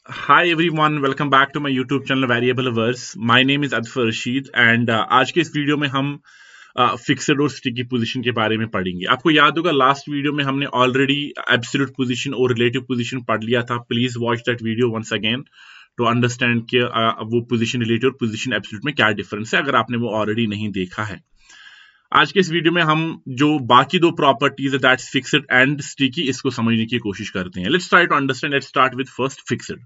Hi everyone, welcome back to my YouTube channel Variable Verse. My name is Adfar Rashid and आज के इस video में हम fixed और स्टिकी पोजीशन के बारे में पढ़ेंगे। आपको याद होगा लास्ट वीडियो में हमने ऑलरेडी एब्सोल्यूट पोजीशन और रिलेटिव पोजीशन पढ़ लिया था। Please watch that video once again to understand कि वो पोजीशन रिलेटिव और पोजीशन एब्सोल्यूट में क्या डिफरेंस है, अगर आपने वो ऑलरेडी नहीं देखा है। आज के इस वीडियो में हम जो बाकी दो प्रॉपर्टीज है दैट्स फिक्स्ड एंड स्टिकी, इसको समझने की कोशिश करते हैं। Let's try to understand. Let's start with first fixed.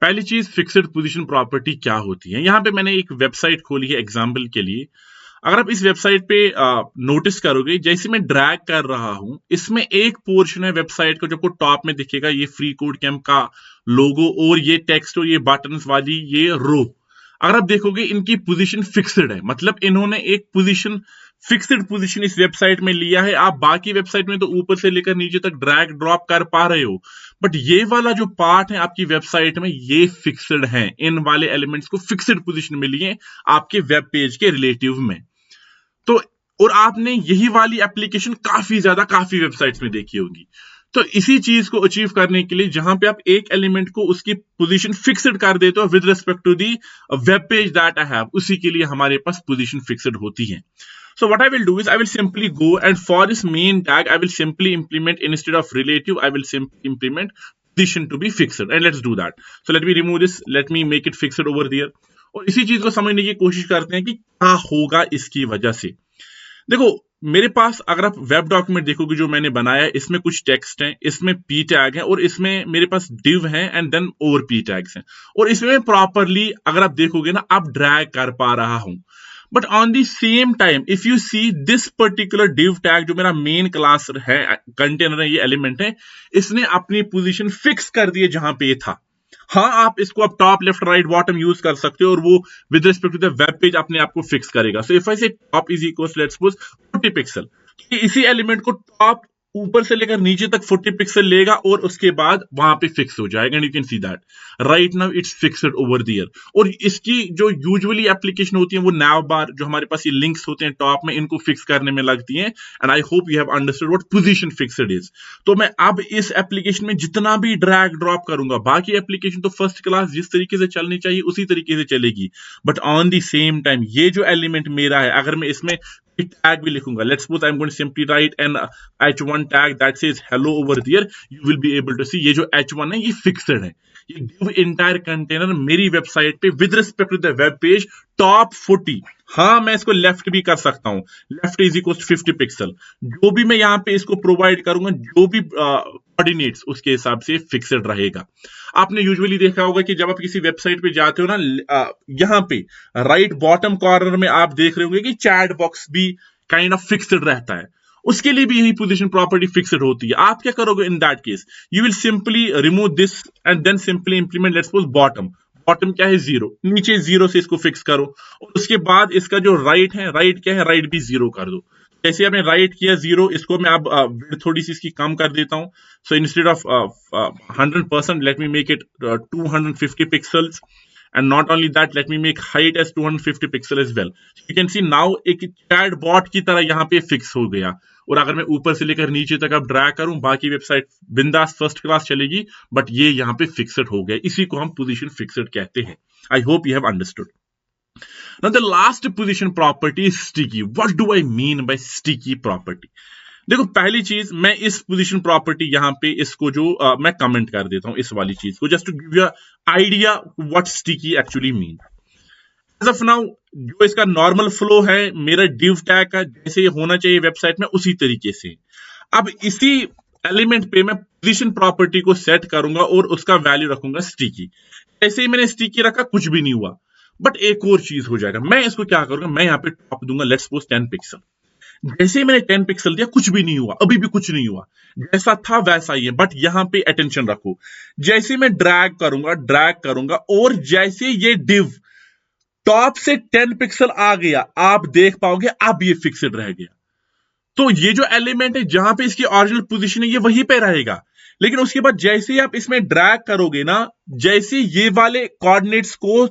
पहली चीज, फिक्स्ड पोजीशन प्रॉपर्टी क्या होती है। यहां पे मैंने एक वेबसाइट खोली है एग्जांपल के लिए। अगर आप इस वेबसाइट पे नोटिस करोगे, जैसे मैं ड्रैग कर रहा हूं, इसमें एक पोर्शन है वेबसाइट का जो आपको टॉप में दिखेगा, ये फ्री कोड कैंप का लोगो और ये टेक्स्ट और ये बटन्स वाली ये रो। अगर आप देखोगे इनकी पोजीशन फिक्स्ड है, मतलब इन्होंने एक पोजीशन फिक्स्ड पोजीशन इस वेबसाइट में लिया है। आप बाकी वेबसाइट में तो ऊपर से लेकर नीचे तक ड्रैग ड्रॉप कर पा रहे हो, बट ये वाला जो पार्ट है आपकी वेबसाइट में ये फिक्स्ड है। इन वाले एलिमेंट्स को फिक्स्ड पोजीशन में लिए आपके वेब पेज के रिलेटिव में। तो और आपने यही वाली एप्लीकेशन काफी वेबसाइट्स में देखी होगी। तो इसी चीज को अचीव करने के लिए जहां पे आप एक एलिमेंट को उसकी पोजीशन फिक्स्ड कर देते हो with respect to the web page that I have, उसी के लिए हमारे पास पोजीशन फिक्स्ड होती है। So what I will do is I will simply go and for this main tag I will simply implement, instead of relative I will simply implement position to be fixed, and let's do that. So let me remove this, let me make it fixed over there। और इसी चीज को समझने की कोशिश करते हैं कि क्या होगा इसकी वजह से। देखो मेरे पास अगर आप वेब डॉक्यूमेंट देखोगे जो मैंने बनाया है, इसमें कुछ टेक्स्ट है, इसमें पी टैग है और इसमें मेरे पास डिव है एंड देन और पी टैग्स हैं। और इसमें प्रॉपरली अगर आप देखोगे ना, आप ड्रैग कर पा रहा हूं। But on the same time if you see this particular div tag जो मेरा मेन क्लास है, कंटेनर है, ये एलिमेंट है, इसने अपनी पोजीशन फिक्स कर दी है जहां पे ये था। हाँ, आप इसको आप top left right bottom use कर सकते हो और वो with respect to the web page अपने आप को फिक्स करेगा। So if I say top is equal let's suppose 40 pixel, इसी एलिमेंट को टॉप ऊपर से लेकर नीचे तक 40 पिक्सल लेगा और उसके बाद वहां पे फिक्स हो जाएगा। And you can see that right now it's fixed over there. और इसकी जो यूजुअली एप्लीकेशन होती है वो नैव बार, जो हमारे पास ये लिंक्स होते हैं टॉप में, इनको फिक्स करने में लगती हैं। And I hope you have understood what position fixed is. तो मैं अब इस एप्लीकेशन में जितना भी ड्रैग ड्रॉप करूंगा, बाकी एप्लीकेशन तो फर्स्ट क्लास जिस तरीके से चलनी चाहिए उसी तरीके से चलेगी, but on the same time ये जो एलिमेंट मेरा है, अगर मैं इसमें टैग भी लिखूंगा, let's suppose I am going to simply write an h1 tag that says hello over there, you will be able to see ये जो h1 है ये फिक्स्ड है। ये गिव इंटायर कंटेनर मेरी वेबसाइट पे with respect to the web page top 40। हाँ, मैं इसको लेफ्ट भी कर सकता हूं, लेफ्ट इज इक्वल 50 पिक्सल। जो भी मैं यहां पे इसको प्रोवाइड करूंगा, जो भी कोऑर्डिनेट्स उसके हिसाब से फिक्स्ड रहेगा। आपने यूजुअली देखा होगा कि जब आप किसी वेबसाइट पे जाते हो ना, यहां पे राइट बॉटम कॉर्नर में आप देख रहे होंगे कि चैट बॉक्स भी काइंड ऑफ फिक्स्ड रहता है, उसके लिए भी यही पोजीशन प्रॉपर्टी फिक्स्ड होती है। आप क्या करोगे in that case, you will simply remove this and then simply implement let's suppose bottom. Bottom क्या है, 0, नीचे 0 से इसको फिक्स करो और उसके बाद इसका जो राइट है, राइट क्या है, राइट भी 0 कर दो। जैसे आपने राइट किया 0, इसको मैं अब थोड़ी सी इसकी कम कर देता हूं। So instead of 100% let me make it 250 pixels, and not only that let me make height as 250 pixel as well। you can see now एक चैट बॉट की तरह यहाँ पे फिक्स हो गया। और अगर मैं ऊपर से लेकर नीचे तक अब ड्रैग करूं, बाकी वेबसाइट बिंदास फर्स्ट क्लास चलेगी, बट ये यहाँ पे फिक्स्ड हो गया। इसी को हम पोजीशन फिक्स्ड कहते हैं। I hope you have understood. Now the last position property is sticky। What do I mean by sticky property? देखो पहली चीज, मैं इस पोजीशन प्रॉपर्टी यहां पे इसको जो मैं कमेंट कर देता हूं इस वाली चीज को, just to give you idea what sticky actually mean. As of now जो इसका नॉर्मल फ्लो है मेरा डिव टैग का, जैसे ये होना चाहिए वेबसाइट में उसी तरीके से। अब इसी एलिमेंट पे मैं पोजीशन प्रॉपर्टी को सेट करूंगा और उसका वैल्यू रखूंगा स्टिकी। जैसे ही मैंने स्टिकी रखा कुछ भी नहीं हुआ, बट एक और चीज हो जाएगा। मैं इसको क्या करूंगा, मैं यहाँ पे टॉप दूंगा लेट्स सपोज 10 पिक्सल। जैसे ही मैंने 10 पिक्सल दिया कुछ भी नहीं हुआ, अभी भी कुछ नहीं हुआ, जैसा था वैसा ही है। बट यहां पे अटेंशन रखो, जैसे मैं ड्रैग करूंगा और जैसे ये डिव टॉप से 10 पिक्सल आ गया, आप देख पाओगे अब ये फिक्स्ड रह गया। तो ये जो एलिमेंट है जहां पे इसकी ओरिजिनल पोजीशन है ये वहीं पे रहेगा, लेकिन उसके बाद जैसे ही आप इसमें ड्रैग करोगे ना, जैसे ये वाले कोऑर्डिनेट्स को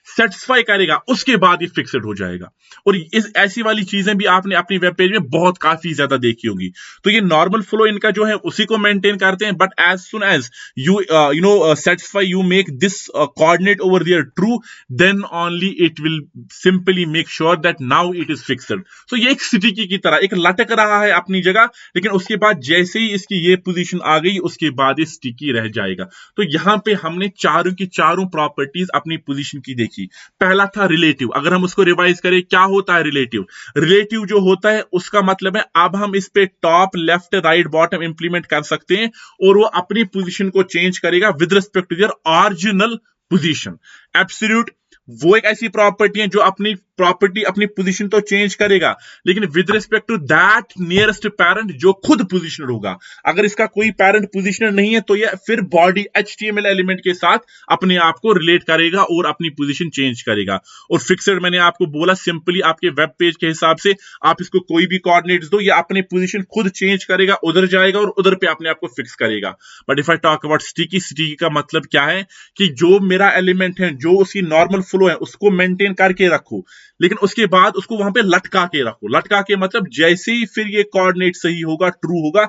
सेटिस्फाई करेगा उसके बाद ये फिक्स्ड हो जाएगा। और इस ऐसी वाली चीजें भी आपने अपनी वेब पेज में बहुत काफी ज्यादा देखी होगी। तो ये नॉर्मल फ्लो इनका जो है उसी को मेंटेन करते हैं, but as soon as you satisfy, you make this coordinate over there true, then only it will simply make sure that now it is fixed. So ये एक स्टिकी की तरह एक लटक रहा है अपनी जगह, लेकिन उसके बाद जैसे ही इसकी ये पोजीशन आ गई उसके बाद ये स्टिकी रह जाएगा। तो यहां पे हमने चारों की चारों प्रॉपर्टीज अपनी पोजीशन की देखी। पहला था रिलेटिव। अगर हम उसको रिवाइज करें, क्या होता है रिलेटिव? रिलेटिव जो होता है उसका मतलब है अब हम इस पे top, left, right, bottom implement कर सकते हैं और वो अपनी पोजीशन को चेंज करेगा with respect to their original position. Absolute वो एक ऐसी प्रॉपर्टी है जो अपनी प्रॉपर्टी अपनी पोजीशन तो चेंज करेगा, लेकिन with respect to that nearest parent जो खुद पोजीशनर होगा। अगर इसका कोई पैरेंट पोजीशनर नहीं है तो ये फिर बॉडी HTML एलिमेंट के साथ अपने आप को रिलेट करेगा और अपनी पोजीशन चेंज करेगा। और फिक्सड मैंने आपको बोला, सिंपली आपके वेब पेज के हिसाब से आप इसको कोई भी कोऑर्डिनेट्स दो, या अपनी पोजीशन खुद चेंज करेगा, उधर जाएगा और उधर पे अपने आप को फिक्स करेगा। But if I talk about sticky, sticky का मतलब क्या है कि जो मेरा एलिमेंट है, जो उसकी नॉर्मल फ्लो है, उसको मेंटेन करके रखो, लेकिन उसके बाद उसको वहां पे लटका के रखो। लटका के मतलब जैसे ही फिर ये कोऑर्डिनेट सही होगा, ट्रू होगा,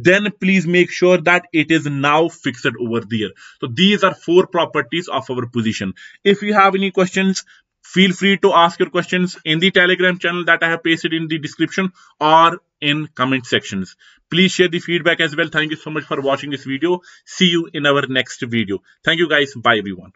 then please make sure that it is now fixed over there. So these are 4 properties of our position. If you have any questions, feel free to ask your questions in the Telegram channel that I have pasted in the description or in comment sections. Please share the feedback as well. Thank you so much for watching this video. See you in our next video. Thank you guys. Bye everyone.